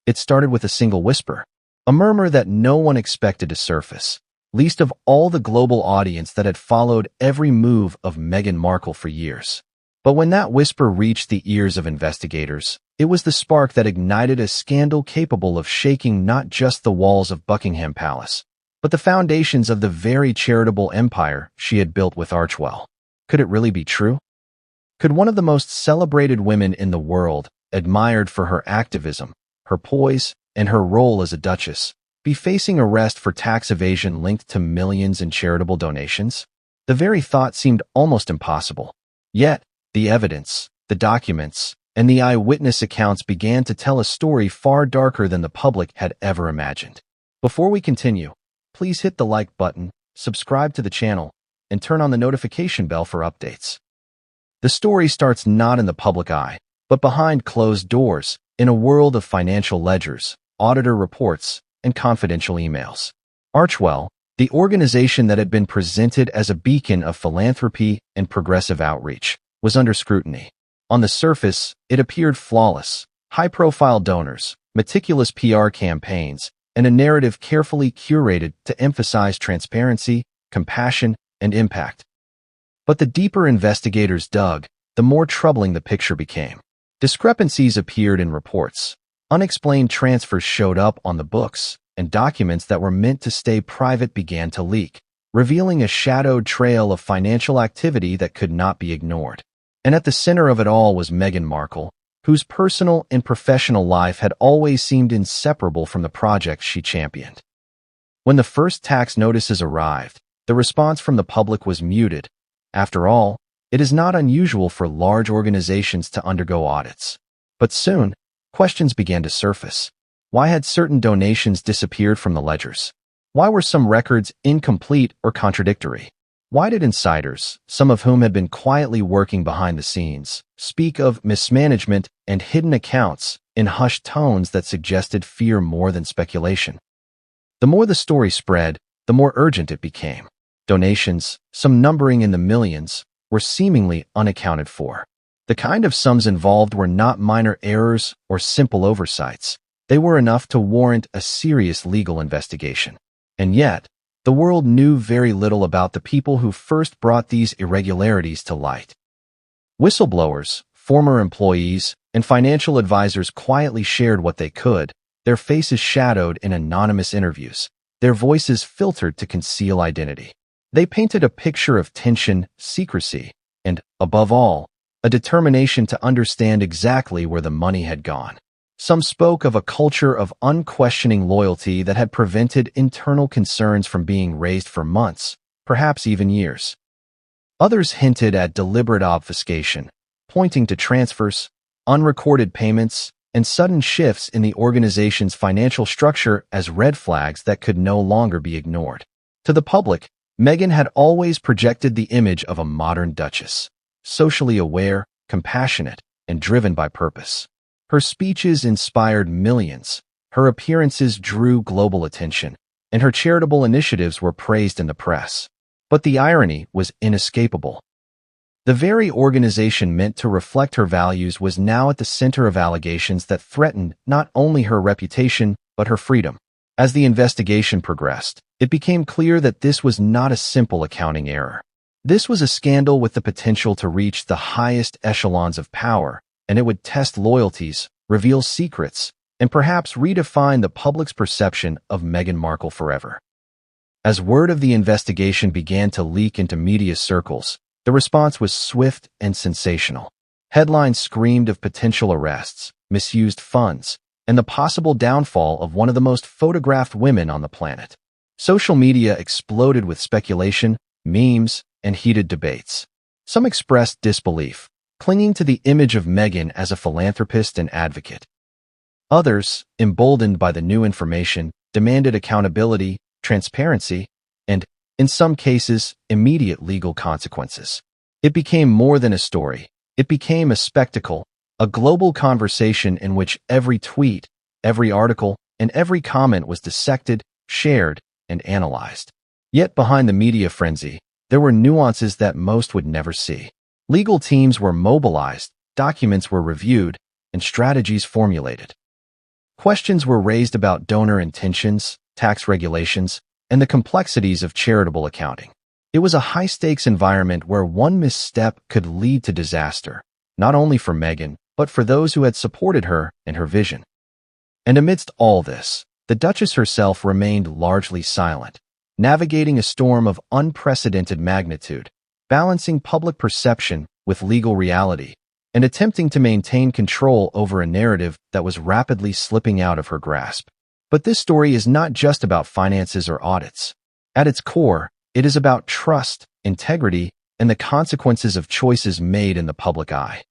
It started with a single whisper, a murmur that no one expected to surface, least of all the global audience that had followed every move of Meghan Markle for years. But when that whisper reached the ears of investigators, it was the spark that ignited a scandal capable of shaking not just the walls of Buckingham Palace, but the foundations of the very charitable empire she had built with Archewell. Could it really be true? Could one of the most celebrated women in the world, admired for her activism, her poise, and her role as a duchess, be facing arrest for tax evasion linked to millions in charitable donations? The very thought seemed almost impossible. Yet, the evidence, the documents, and the eyewitness accounts began to tell a story far darker than the public had ever imagined. Before we continue, please hit the like button, subscribe to the channel, and turn on the notification bell for updates. The story starts not in the public eye, but behind closed doors, in a world of financial ledgers, auditor reports, and confidential emails. Archewell, the organization that had been presented as a beacon of philanthropy and progressive outreach, was under scrutiny. On the surface, it appeared flawless: high-profile donors, meticulous PR campaigns, and a narrative carefully curated to emphasize transparency, compassion, and impact. But the deeper investigators dug, the more troubling the picture became. Discrepancies appeared in reports. Unexplained transfers showed up on the books, and documents that were meant to stay private began to leak, revealing a shadowed trail of financial activity that could not be ignored. And at the center of it all was Meghan Markle, whose personal and professional life had always seemed inseparable from the projects she championed. When the first tax notices arrived, the response from the public was muted. After all, it is not unusual for large organizations to undergo audits. But soon, questions began to surface. Why had certain donations disappeared from the ledgers? Why were some records incomplete or contradictory? Why did insiders, some of whom had been quietly working behind the scenes, speak of mismanagement and hidden accounts in hushed tones that suggested fear more than speculation? The more the story spread, the more urgent it became. Donations, some numbering in the millions, were seemingly unaccounted for. The kind of sums involved were not minor errors or simple oversights. They were enough to warrant a serious legal investigation. And yet, the world knew very little about the people who first brought these irregularities to light. Whistleblowers, former employees, and financial advisors quietly shared what they could, their faces shadowed in anonymous interviews, their voices filtered to conceal identity. They painted a picture of tension, secrecy, and, above all, a determination to understand exactly where the money had gone. Some spoke of a culture of unquestioning loyalty that had prevented internal concerns from being raised for months, perhaps even years. Others hinted at deliberate obfuscation, pointing to transfers, unrecorded payments, and sudden shifts in the organization's financial structure as red flags that could no longer be ignored. To the public, Meghan had always projected the image of a modern duchess, socially aware, compassionate, and driven by purpose. Her speeches inspired millions, her appearances drew global attention, and her charitable initiatives were praised in the press. But the irony was inescapable. The very organization meant to reflect her values was now at the center of allegations that threatened not only her reputation, but her freedom. As the investigation progressed, it became clear that this was not a simple accounting error. This was a scandal with the potential to reach the highest echelons of power, and it would test loyalties, reveal secrets, and perhaps redefine the public's perception of Meghan Markle forever. As word of the investigation began to leak into media circles, the response was swift and sensational. Headlines screamed of potential arrests, misused funds, and the possible downfall of one of the most photographed women on the planet. Social media exploded with speculation, memes, and heated debates. Some expressed disbelief, clinging to the image of Meghan as a philanthropist and advocate. Others, emboldened by the new information, demanded accountability, transparency, and, in some cases, immediate legal consequences. It became more than a story. It became a spectacle, a global conversation in which every tweet, every article, and every comment was dissected, shared, and analyzed. Yet behind the media frenzy, there were nuances that most would never see. Legal teams were mobilized, documents were reviewed, and strategies formulated. Questions were raised about donor intentions, tax regulations, and the complexities of charitable accounting. It was a high-stakes environment where one misstep could lead to disaster, not only for Meghan, but for those who had supported her and her vision. And amidst all this, the Duchess herself remained largely silent, navigating a storm of unprecedented magnitude, balancing public perception with legal reality, and attempting to maintain control over a narrative that was rapidly slipping out of her grasp. But this story is not just about finances or audits. At its core, it is about trust, integrity, and the consequences of choices made in the public eye.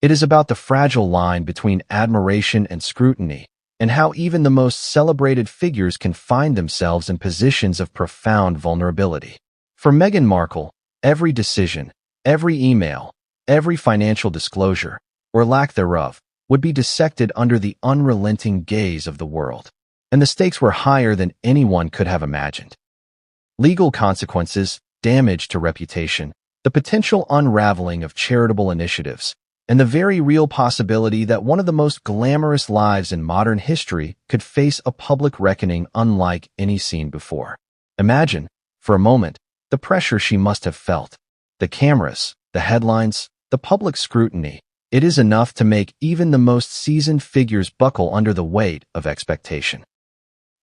It is about the fragile line between admiration and scrutiny, and how even the most celebrated figures can find themselves in positions of profound vulnerability. For Meghan Markle, every decision, every email, every financial disclosure, or lack thereof, would be dissected under the unrelenting gaze of the world. And the stakes were higher than anyone could have imagined. Legal consequences, damage to reputation, the potential unraveling of charitable initiatives, and the very real possibility that one of the most glamorous lives in modern history could face a public reckoning unlike any seen before. Imagine, for a moment, the pressure she must have felt. The cameras, the headlines, the public scrutiny. It is enough to make even the most seasoned figures buckle under the weight of expectation.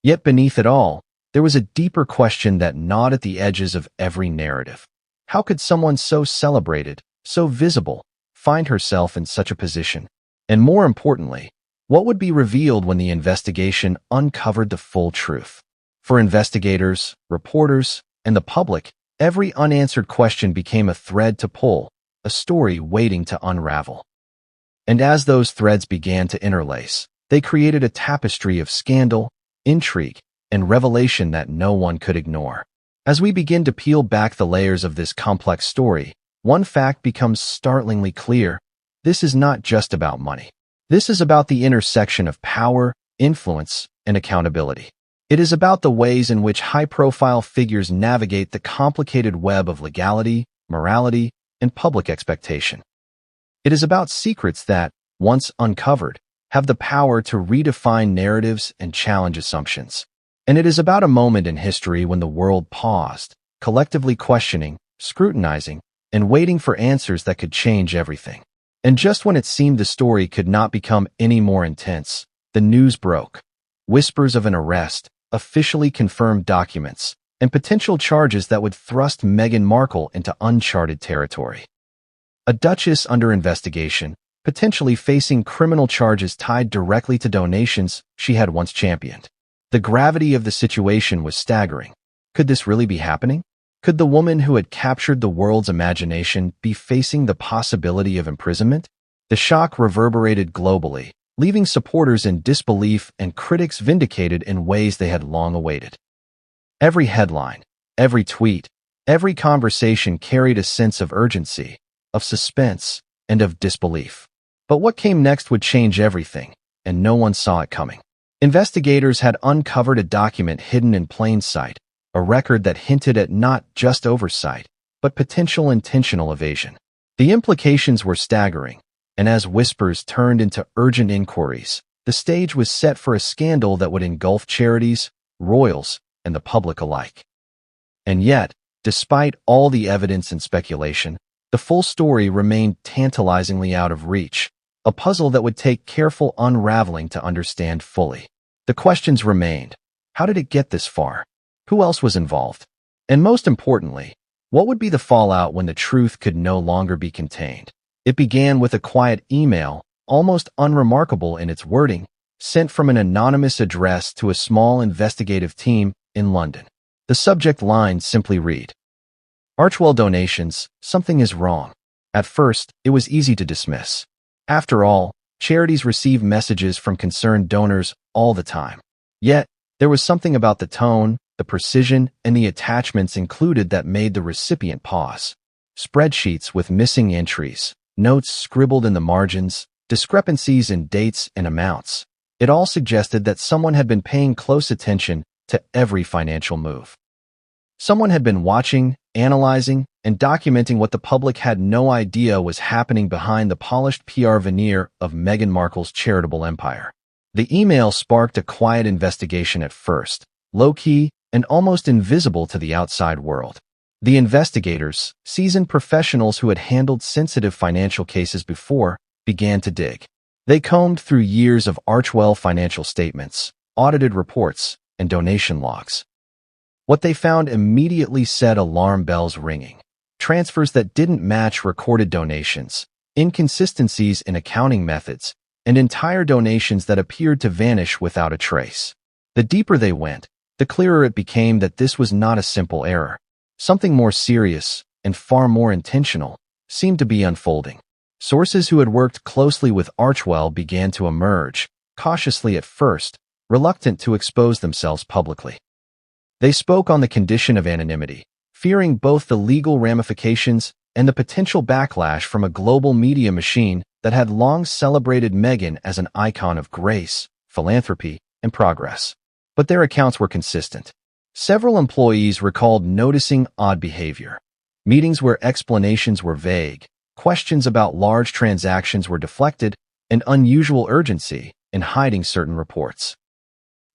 Yet beneath it all, there was a deeper question that gnawed at the edges of every narrative. How could someone so celebrated, so visible, find herself in such a position? And more importantly, what would be revealed when the investigation uncovered the full truth? For investigators, reporters, and the public, every unanswered question became a thread to pull, a story waiting to unravel. And as those threads began to interlace, they created a tapestry of scandal, intrigue, and revelation that no one could ignore. As we begin to peel back the layers of this complex story, one fact becomes startlingly clear. This is not just about money. This is about the intersection of power, influence, and accountability. It is about the ways in which high-profile figures navigate the complicated web of legality, morality, and public expectation. It is about secrets that, once uncovered, have the power to redefine narratives and challenge assumptions. And it is about a moment in history when the world paused, collectively questioning, scrutinizing, and waiting for answers that could change everything. And just when it seemed the story could not become any more intense, the news broke. Whispers of an arrest, officially confirmed documents, and potential charges that would thrust Meghan Markle into uncharted territory. A duchess under investigation, potentially facing criminal charges tied directly to donations she had once championed. The gravity of the situation was staggering. Could this really be happening? Could the woman who had captured the world's imagination be facing the possibility of imprisonment? The shock reverberated globally, leaving supporters in disbelief and critics vindicated in ways they had long awaited. Every headline, every tweet, every conversation carried a sense of urgency, of suspense, and of disbelief. But what came next would change everything, and no one saw it coming. Investigators had uncovered a document hidden in plain sight, a record that hinted at not just oversight, but potential intentional evasion. The implications were staggering, and as whispers turned into urgent inquiries, the stage was set for a scandal that would engulf charities, royals, and the public alike. And yet, despite all the evidence and speculation, the full story remained tantalizingly out of reach, a puzzle that would take careful unraveling to understand fully. The questions remained. How did it get this far? Who else was involved? And most importantly, what would be the fallout when the truth could no longer be contained? It began with a quiet email, almost unremarkable in its wording, sent from an anonymous address to a small investigative team in London. The subject line simply read, "Archwell donations, something is wrong." At first, it was easy to dismiss. After all, charities receive messages from concerned donors all the time. Yet, there was something about the tone, the precision, and the attachments included that made the recipient pause. Spreadsheets with missing entries, notes scribbled in the margins, discrepancies in dates and amounts. It all suggested that someone had been paying close attention to every financial move. Someone had been watching, analyzing, and documenting what the public had no idea was happening behind the polished PR veneer of Meghan Markle's charitable empire. The email sparked a quiet investigation at first, low-key and almost invisible to the outside world. The investigators, seasoned professionals who had handled sensitive financial cases before, began to dig. They combed through years of Archewell financial statements, audited reports, and donation logs. What they found immediately set alarm bells ringing. Transfers that didn't match recorded donations, inconsistencies in accounting methods, and entire donations that appeared to vanish without a trace. The deeper they went, the clearer it became that this was not a simple error. Something more serious, and far more intentional, seemed to be unfolding. Sources who had worked closely with Archewell began to emerge, cautiously at first, reluctant to expose themselves publicly. They spoke on the condition of anonymity, fearing both the legal ramifications and the potential backlash from a global media machine that had long celebrated Meghan as an icon of grace, philanthropy, and progress. But their accounts were consistent. Several employees recalled noticing odd behavior. Meetings where explanations were vague, questions about large transactions were deflected, and unusual urgency in hiding certain reports.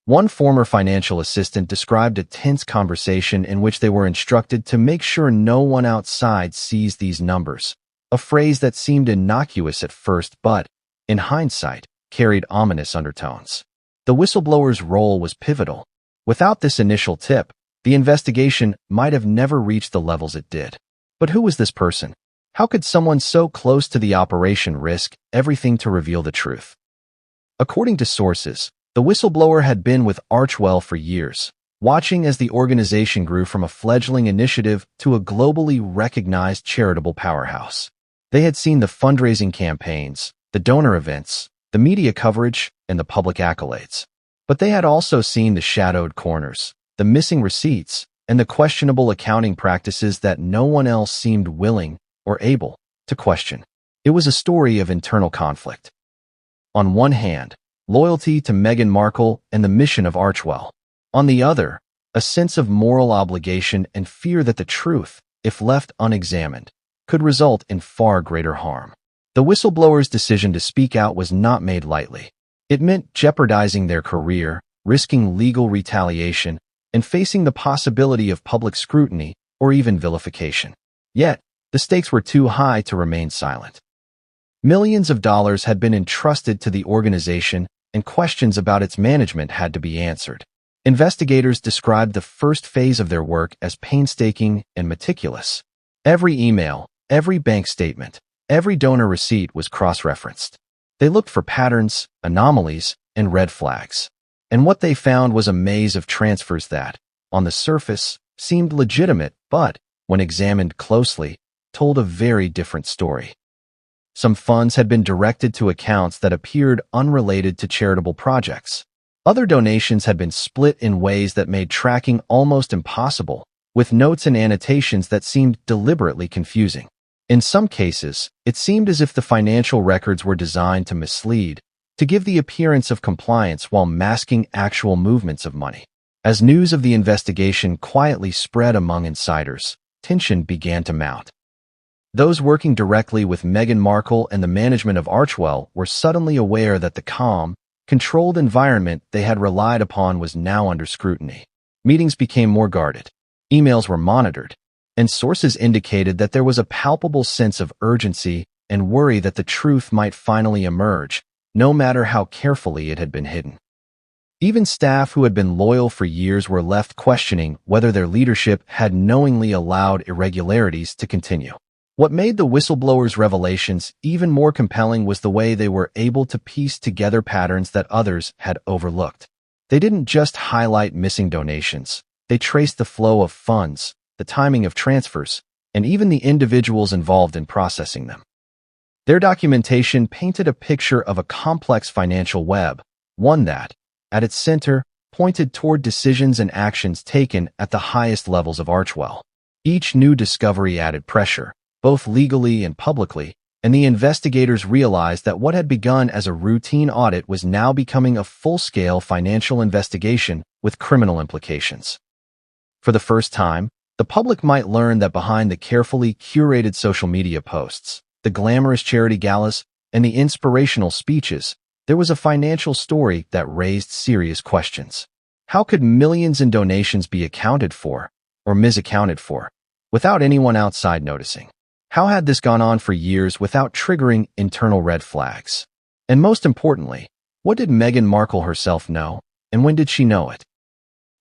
One former financial assistant described a tense conversation in which they were instructed to make sure no one outside sees these numbers, a phrase that seemed innocuous at first but, in hindsight, carried ominous undertones. The whistleblower's role was pivotal. Without this initial tip, the investigation might have never reached the levels it did. But who was this person? How could someone so close to the operation risk everything to reveal the truth? According to sources, the whistleblower had been with Archewell for years, watching as the organization grew from a fledgling initiative to a globally recognized charitable powerhouse. They had seen the fundraising campaigns, the donor events, the media coverage, and the public accolades. But they had also seen the shadowed corners, the missing receipts, and the questionable accounting practices that no one else seemed willing or able to question. It was a story of internal conflict. On one hand, loyalty to Meghan Markle and the mission of Archewell. On the other, a sense of moral obligation and fear that the truth, if left unexamined, could result in far greater harm. The whistleblower's decision to speak out was not made lightly. It meant jeopardizing their career, risking legal retaliation, and facing the possibility of public scrutiny or even vilification. Yet, the stakes were too high to remain silent. Millions of dollars had been entrusted to the organization, and questions about its management had to be answered. Investigators described the first phase of their work as painstaking and meticulous. Every email, every bank statement, every donor receipt was cross-referenced. They looked for patterns, anomalies, and red flags. And what they found was a maze of transfers that, on the surface, seemed legitimate, but, when examined closely, told a very different story. Some funds had been directed to accounts that appeared unrelated to charitable projects. Other donations had been split in ways that made tracking almost impossible, with notes and annotations that seemed deliberately confusing. In some cases, it seemed as if the financial records were designed to mislead, to give the appearance of compliance while masking actual movements of money. As news of the investigation quietly spread among insiders, tension began to mount. Those working directly with Meghan Markle and the management of Archewell were suddenly aware that the calm, controlled environment they had relied upon was now under scrutiny. Meetings became more guarded. Emails were monitored, and sources indicated that there was a palpable sense of urgency and worry that the truth might finally emerge, no matter how carefully it had been hidden. Even staff who had been loyal for years were left questioning whether their leadership had knowingly allowed irregularities to continue. What made the whistleblower's revelations even more compelling was the way they were able to piece together patterns that others had overlooked. They didn't just highlight missing donations. They traced the flow of funds, the timing of transfers, and even the individuals involved in processing them. Their documentation painted a picture of a complex financial web, one that, at its center, pointed toward decisions and actions taken at the highest levels of Archewell. Each new discovery added pressure, both legally and publicly, and the investigators realized that what had begun as a routine audit was now becoming a full-scale financial investigation with criminal implications. For the first time, the public might learn that behind the carefully curated social media posts, the glamorous charity galas, and the inspirational speeches, there was a financial story that raised serious questions. How could millions in donations be accounted for, or misaccounted for, without anyone outside noticing? How had this gone on for years without triggering internal red flags? And most importantly, what did Meghan Markle herself know, and when did she know it?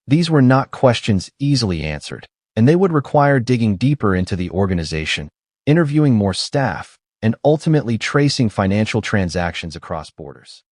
These were not questions easily answered, and they would require digging deeper into the organization, interviewing more staff, and ultimately tracing financial transactions across borders.